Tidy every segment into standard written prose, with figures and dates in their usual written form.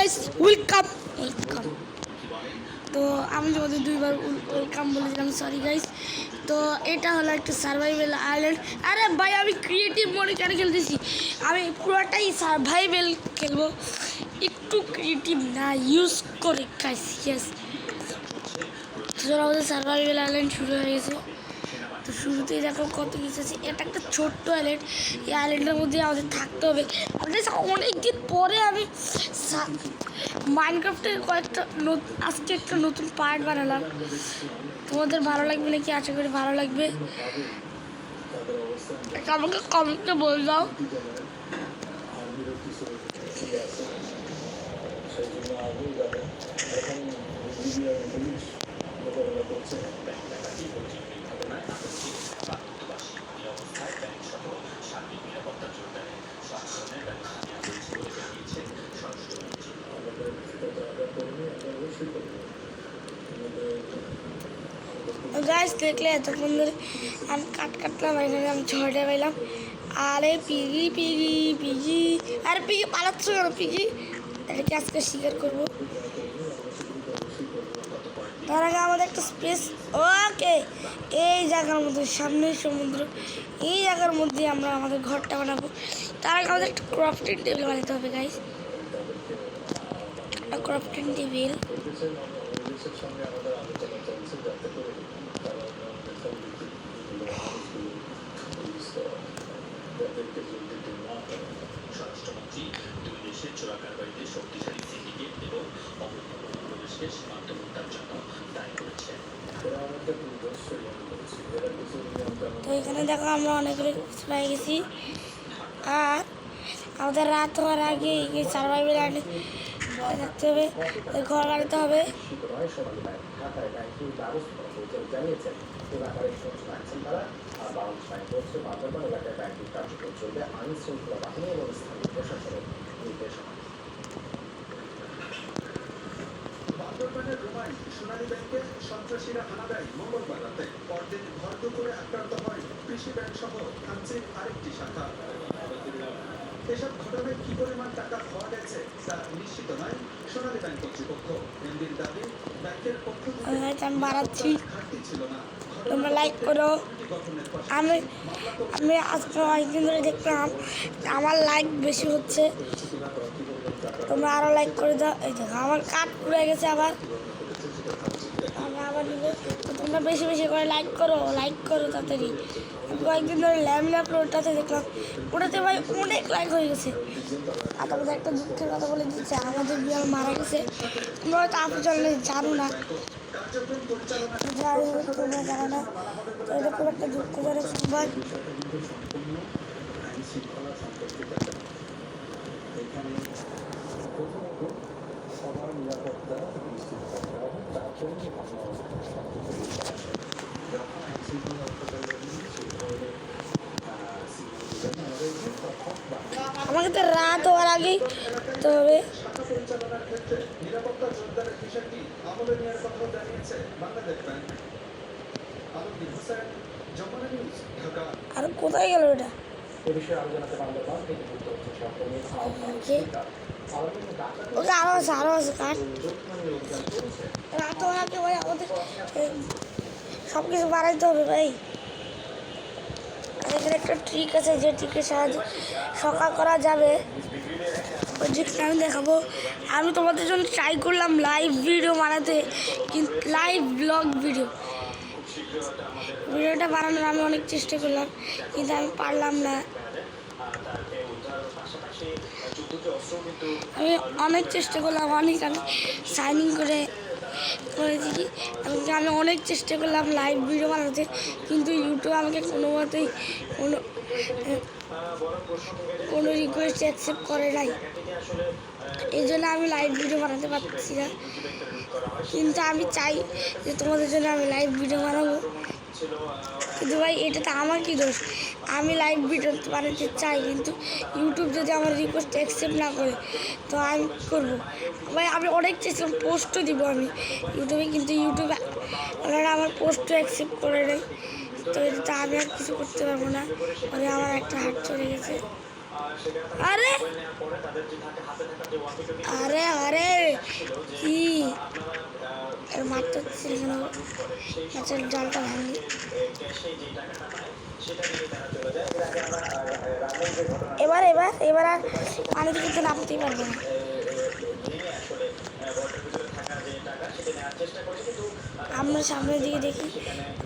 Guys, welcome welcome. তো আমি তোমাদের দুইবার ওয়েলকাম বলেছিলাম, সরি গাইস। তো এটা হলো একটা সার্ভাইভাল আইল্যান্ড। আরে ভাই, আমি ক্রিয়েটিভ মোডে কেন খেলতেছি? আমি পুরোটাই সার্ভাইভাল খেলবো, একটু ক্রিয়েটিভ না ইউজ করে গাইস। ইয়েস, আমাদের সার্ভাইভাল আইল্যান্ড শুরু হয়ে গেছে। তো শুরুতেই দেখো কত কিছু আছে। এটা একটা ছোট্ট আইল্যান্ড। এই আইল্যান্ডের মধ্যে আমাদের থাকতে হবে। অনেক দিন পরে আমি মাইনক্রাফটের আজকে একটা নতুন পার্ট বানালাম। তোমাদের ভালো লাগবে নাকি? আশা করি ভালো লাগবে। আমাকে কমেন্টে বলে দাও। গাছ দেখলে এতক্ষণ ধরে আমি কাটলাম, এখানে আমি ঝড়ে পাইলাম। আরে পিগি পিগি পিগি, আরে পিগি পালাচ্ছ কেন পিগি? এটাকে আজকে শিকার করবো। তার আগে আমাদের একটা স্পেস, ওকে, এই জায়গার মধ্যে সামনে সমুদ্র, এই জায়গার মধ্যে আমরা আমাদের ঘরটা বানাবো। তার আগে আমাদের একটা ক্রাফটিং টেবিল বানাতে হবে গাইস, একটা ক্রাফটিং টেবিল। স্বরাষ্ট্রমন্ত্রী দুই দেশের চোরাকারবারিদের শক্তিশালী সিন্ডিকেট এবং অবৈধ সীমান্ত হত্যার জন্য দায়ী করেছেন। তো এখানে দেখো আমরা অনেকগুলো পেয়ে গেছি। আর আমাদের রাত হওয়ার আগে সার্ভাইভাল থাকতে হবে, ঘর বানাতে হবে। বান্দরবানের রোমায় সোনালী ব্যাংকে সন্ত্রাসীরা হানা দেয় মঙ্গলবার রাতে। পরদিন ভরদুপুরে আক্রান্ত হয় কৃষি ব্যাংক সহ থানচির আরেকটি শাখা। এসব ঘটনায় কি পরিমাণ টাকা খাওয়া গেছে তা নিশ্চিত নয় সোনালী ব্যাংক কর্তৃপক্ষ। এমডির দাবি, ব্যাংকের পক্ষ থেকে বাড়াচ্ছি, ঘাটতি ছিল না। তোমরা লাইক করো। আমি আজকে অনেকদিন ধরে দেখলাম আমার লাইক বেশি হচ্ছে, তোমরা আরও লাইক করে দাও। এই দেখো আমার কাট পুড়ে গেছে, আবার আমি আবার নিব। তোমরা বেশি বেশি করে লাইক করো তাড়াতাড়ি। কয়েকদিন ধরে ল্যাপটপ ওটাতে দেখলাম, ওটাতে ভাই অনেক লাইক হয়ে গেছে। আর তোমাদের একটা দুঃখের কথা বলে দিচ্ছে, আমাদের বিড়াল মারা গেছে। তোমরা হয়তো আপনি চলে জানো না, তোমরা জানো না। তো এটা খুব একটা দুঃখজনক সংবাদ। সবার নিরাপত্তা নিশ্চিত করতে হবে, তার জন্য আমাকে তো রাত হওয়ার আগেই তো হবে। পরিচালনার ক্ষেত্রে নিরাপত্তা জোরদারের বিষয়টি আমলে নেওয়ার কথা জানিয়েছে বাংলাদেশ ব্যাংক। আলমগীর হোসেন, যমুনা নিউজ, ঢাকা। আর কোথায় গেল এটা? এ বিষয়ে আলোচনাতে বান্দরবান থেকে যুক্ত হচ্ছে সহকর্মী ওকে আরো আছে কাঠ। রাত হওয়ার আগে ভাই আমাদের সব কিছু বাড়াইতে হবে ভাই। এখানে একটা ট্রিক আছে, যে ট্রিকের সাহায্যে সকাল করা যাবে, ওই ট্রিকটা আমি দেখাবো। আমি তোমাদের জন্য ট্রাই করলাম লাইভ ভিডিও বানাতে, কিন্তু লাইভ ব্লগ ভিডিওটা বানানোর আমি অনেক চেষ্টা করলাম, কিন্তু আমি পারলাম না। আমি অনেক চেষ্টা করলাম, আমি সাইনিং করেছি। আমি অনেক চেষ্টা করলাম লাইভ ভিডিও বানাতে, কিন্তু ইউটিউব আমাকে কোনো মতেই কোনো রিকোয়েস্ট অ্যাকসেপ্ট করে নাই। এই জন্য আমি লাইভ ভিডিও বানাতে পারছি না। কিন্তু আমি চাই যে তোমাদের জন্য আমি লাইভ ভিডিও বানাবো, কিন্তু ভাই এটা তো আমার কি দোষ? আমি লাইভ ভিডিও বানাতে চাই, কিন্তু ইউটিউব যদি আমার রিকোয়েস্ট অ্যাকসেপ্ট না করে তো আমি কী করবো ভাই? আমি অনেক চেষ্টা পোস্টও দিব আমি ইউটিউবে, কিন্তু ইউটিউবে ওনারা আমার পোস্টও অ্যাকসেপ্ট করে নেয়। তো এটা আমি আর কিছু করতে পারবো না। মানে আমার একটা হাত চলে গেছে। আরে আরে আরে কি আর মারতে হচ্ছে কেন? মাছের জালটা ভাঙি। এবার এবার এবার আর পানি থেকে তো নামতেই পারবো না। আমরা সামনের দিকে দেখি,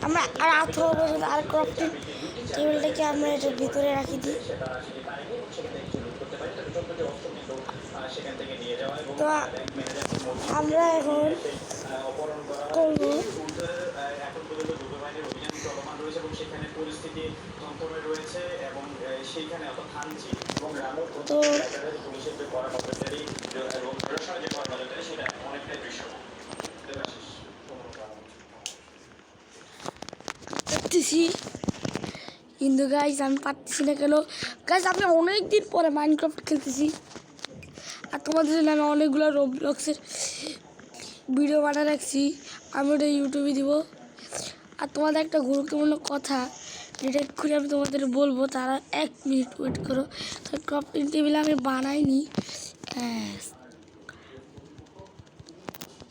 আমরা আর আঠো পর্যন্ত আর ক্রপটিং টেবিলটাকে আমরা এটার ভিতরে রাখি দিই। তো আমরা এখন করবো তো করতেছি, কিন্তু গাইজ আমি পারতেছি না কেন? গাইজ আমি অনেক দিন পরে মাইনক্রাফট খেলতেছি, আর তোমাদের জন্য আমি অনেকগুলো রোবলক্সের ভিডিও বানিয়ে রাখছি, আমি ওটা ইউটিউবে দিব। আর তোমাদের একটা গুরুত্বপূর্ণ কথা যেটা এক্ষুনি আমি তোমাদের বলবো, তারা 1 মিনিট ওয়েট করো। তো ক্রাফটিং টেবিল আমি বানাইনি,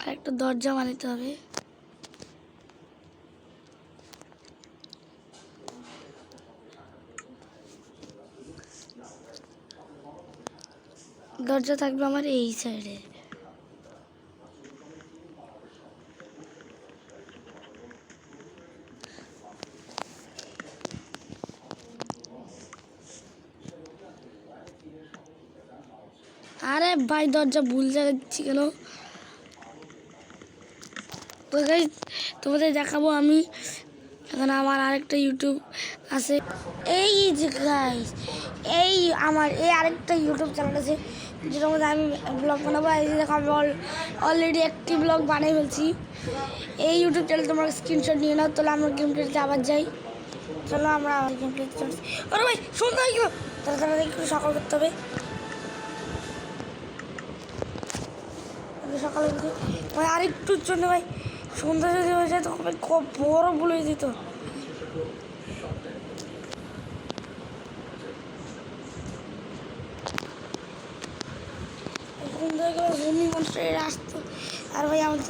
আর একটা দরজা বানাতে হবে। দরজা থাকবে আমার এই সাইডে। আরে ভাই দরজা ভুল জায়গায় দিচ্ছি কেন? তো গাইস তোমাদের দেখাবো আমি এখন আমার আরেকটা ইউটিউব আছে, এই যে গাইস এই আমার এই আরেকটা ইউটিউব চ্যানেল আছে যেটার মধ্যে আমি ব্লগ বানাবো। এই যে দেখো আমি অলরেডি একটি ব্লগ বানিয়ে ফেলছি। এই ইউটিউব চ্যানেল তোমরা স্ক্রিনশট নিয়ে নাও, তাহলে আমরা গেম প্লেতে আবার যাই। চলো আমরা আবার গেম প্লেতে চলছি। আরে ভাই সন্ধ্যা হয়ে গেল, তাড়াতাড়ি একটু সকাল করতে হবে। সকালে ভাই আরেকটুর জন্য ভাই সন্ধ্যা যদি হয়ে যায় তখন ভাই খুব বড় ভুল হয়ে যেত। সন্ধ্যা হয়ে গেলে জমি মনস্টার আসতো আর ভাই আমাদের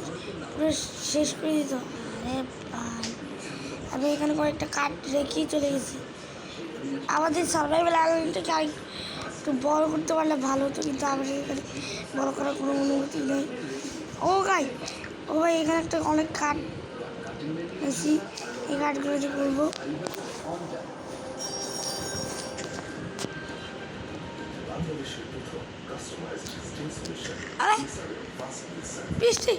পুরো শেষ করে দিত। আরে ভাই আমি এখানে কয়েকটা কাঠ রেখেই চলে গেছি। আমাদের সার্ভাইভাল আইল্যান্ডটাকে আর একটু বড় করতে পারলে ভালো হতো, কিন্তু আমাদের এখানে বড় করার কোনো অনুমতি নেই। ও গাই ও ভাই এখানে একটা অনেক কাঠ বেশি, এই কাঠগুলো যে করবো। আরে বৃষ্টি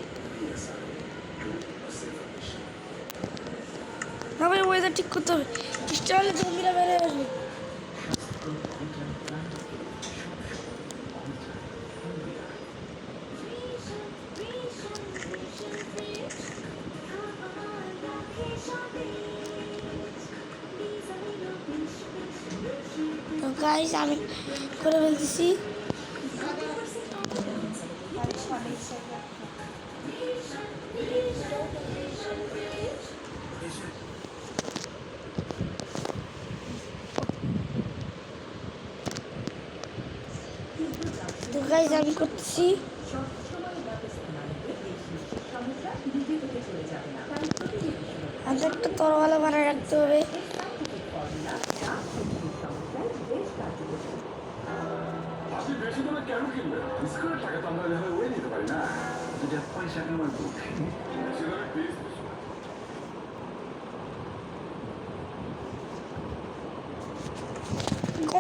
না ভাই, ওয়েদার ঠিক করতে হবে, বৃষ্টি হলে জমিরা বেড়ে আসবে। তো গাইস আমি করে ফেলতেছি। তো গাইস আমি করতেছি। আমাদের একটা তরওয়ালা বানায় রাখতে হবে। আপনি বেশি করে কেন কিনবেন? স্কুলের টাকা তো আমরা এভাবে ওই নিতে পারি না। দুটা পয়সা কামাবো। বেশি করে প্লিজ।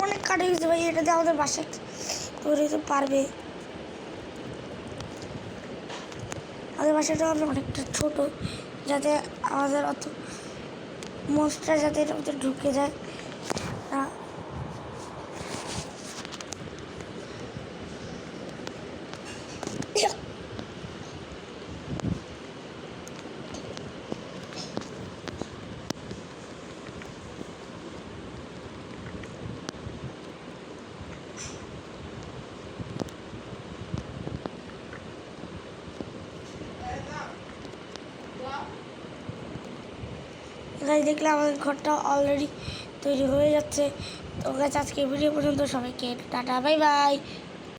অনেক কাটে গেছে ভাই, এটা দিয়ে আমাদের বাসা তৈরি হতে পারবে। আমাদের বাসাটা হবে অনেকটা ছোট, যাতে আমাদের অত মনস্টার যাতে এটার ভিতরে ঢুকে যায় না। গাইস দেখলে আমাদের ঘরটা অলরেডি তৈরি হয়ে যাচ্ছে। তো গাছ আজকে ভিডিও পর্যন্ত, সবাইকে টাটা বাই বাই।